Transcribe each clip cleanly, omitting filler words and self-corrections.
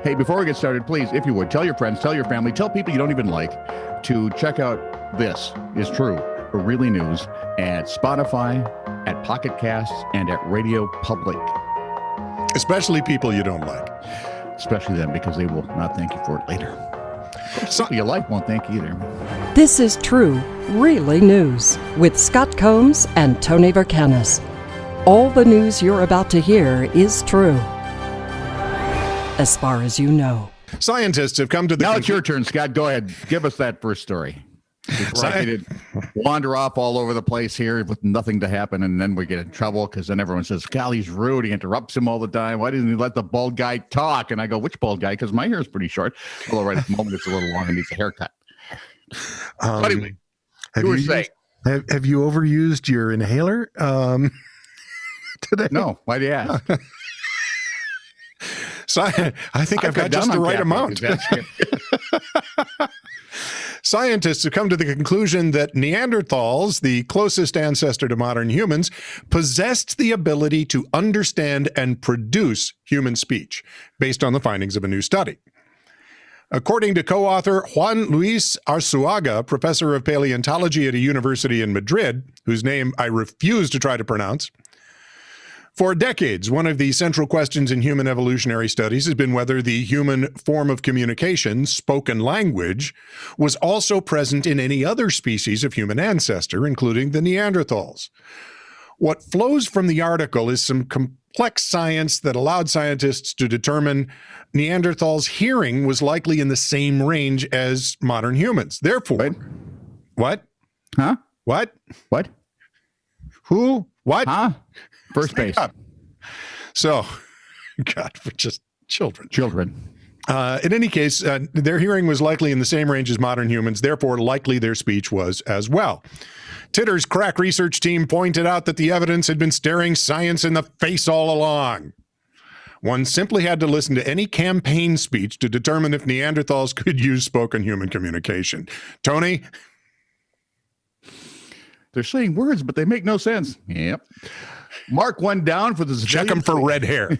Hey, before we get started, please, if you would, tell your friends, tell your family, tell people you don't even like to check out This Is True for Really News at Spotify, at Pocket Casts, and at Radio Public. Especially people you don't like. Especially them, because they will not thank you for it later. People you like won't thank you either. This is True, Really News with Scott Combs and Tony Vercanis. All the news you're about to hear is true, as far as you know. Scientists have come to the... Now it's your turn, Scott. Go ahead. Give us that first story. I could wander off all over the place here with nothing to happen, and then we get in trouble because then everyone says, golly's rude. He interrupts him all the time. Why didn't he let the bald guy talk? And I go, which bald guy? Because my hair is pretty short. Although right at the moment it's a little long and needs a haircut. Anyway, have you overused your inhaler today? No. Why do you ask? So I think I've got just the right amount. Scientists have come to the conclusion that Neanderthals, the closest ancestor to modern humans, possessed the ability to understand and produce human speech, based on the findings of a new study. According to co-author Juan Luis Arzuaga, professor of paleontology at a university in Madrid, whose name I refuse to try to pronounce, for decades, one of the central questions in human evolutionary studies has been whether the human form of communication, spoken language, was also present in any other species of human ancestor, including the Neanderthals. What flows from the article is some complex science that allowed scientists to determine Neanderthals' hearing was likely in the same range as modern humans. Therefore, Wait. What? Huh? What? What? Who? What? Huh? First base. So, God, we're just children. In any case, their hearing was likely in the same range as modern humans, therefore likely their speech was as well. TiTR's crack research team pointed out that the evidence had been staring science in the face all along. One simply had to listen to any campaign speech to determine if Neanderthals could use spoken human communication. Tony? They're saying words, but they make no sense. Yep. Mark one down for the Check them for red hair.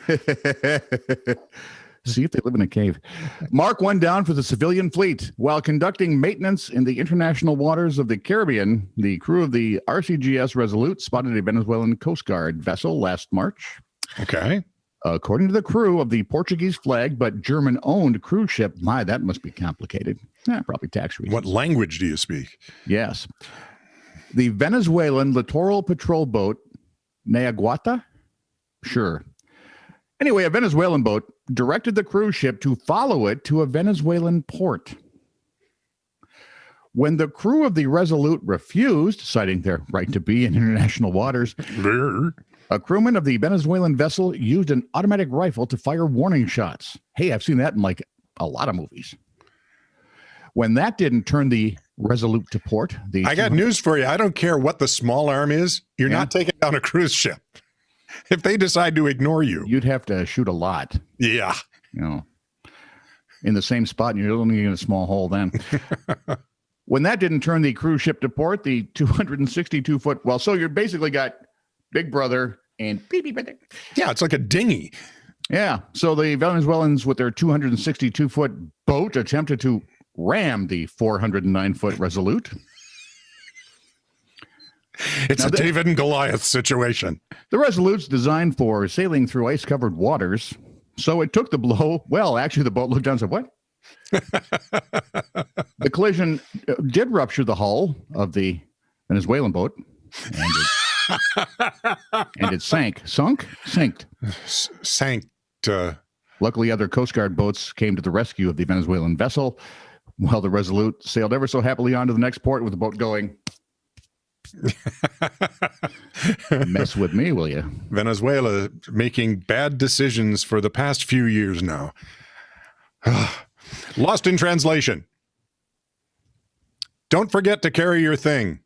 See if they live in a cave. Mark one down for the civilian fleet. While conducting maintenance in the international waters of the Caribbean, the crew of the RCGS Resolute spotted a Venezuelan Coast Guard vessel last March. Okay. According to the crew of the Portuguese flag but German-owned cruise ship, my, that must be complicated. Probably tax reasons. What language do you speak? Yes. The Venezuelan littoral patrol boat, Nayaguata? Sure. Anyway, a Venezuelan boat directed the cruise ship to follow it to a Venezuelan port. When the crew of the Resolute refused, citing their right to be in international waters, a crewman of the Venezuelan vessel used an automatic rifle to fire warning shots. Hey, I've seen that in like a lot of movies. When that didn't turn the Resolute to port, I got news for you. I don't care what the small arm is. You're not taking down a cruise ship. If they decide to ignore you, you'd have to shoot a lot. Yeah. You know, in the same spot, and you're only in a small hole then. When that didn't turn the cruise ship to port, the 262-foot, well, so you're basically got Big Brother and Baby Brother. Yeah, it's like a dinghy. Yeah. So the Venezuelans with their 262-foot boat attempted to ram the 409-foot Resolute. It's a David and Goliath situation. The Resolute's designed for sailing through ice-covered waters, so it took the blow. Well, actually, the boat looked down and said, what? The collision did rupture the hull of the Venezuelan boat, and it sank. Sank. Luckily, other Coast Guard boats came to the rescue of the Venezuelan vessel, while the Resolute sailed ever so happily on to the next port with the boat going. Mess with me, will you? Venezuela making bad decisions for the past few years now. Lost in translation. Don't forget to carry your thing.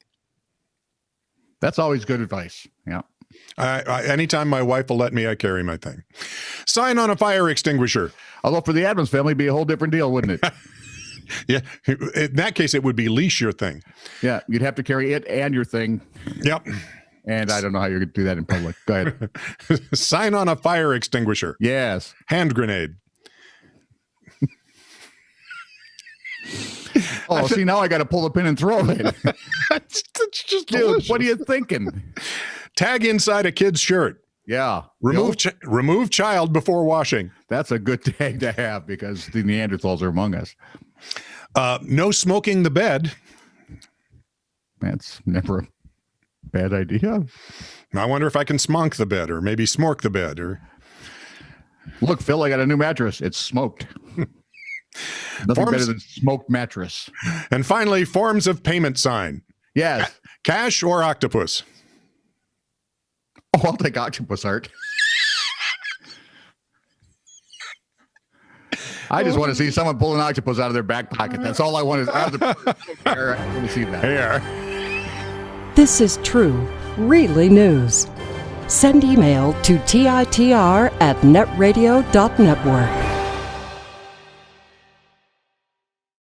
That's always good advice. Yeah. Anytime my wife will let me, I carry my thing. Sign on a fire extinguisher. Although for the Adams family, it'd be a whole different deal, wouldn't it? Yeah. In that case, it would be leash your thing. Yeah. You'd have to carry it and your thing. Yep. And I don't know how you're going to do that in public. Go ahead. Sign on a fire extinguisher. Yes. Hand grenade. Oh, see, now I got to pull the pin and throw it. It's just Dude, delicious. what are you thinking? Tag inside a kid's shirt. Yeah. Remove child before washing. That's a good tag to have because the Neanderthals are among us. No smoking the bed. That's never a bad idea. I wonder if I can smonk the bed or maybe smork the bed or. Look, Phil, I got a new mattress. It's smoked. Nothing better than smoked mattress. And finally, forms of payment sign. Yes. Cash or octopus? Oh, I'll take octopus art. I just want to see someone pull an octopus out of their back pocket. That's all I want. I want to see that. Here. This is true, really news. Send email to TiTR@netradio.network.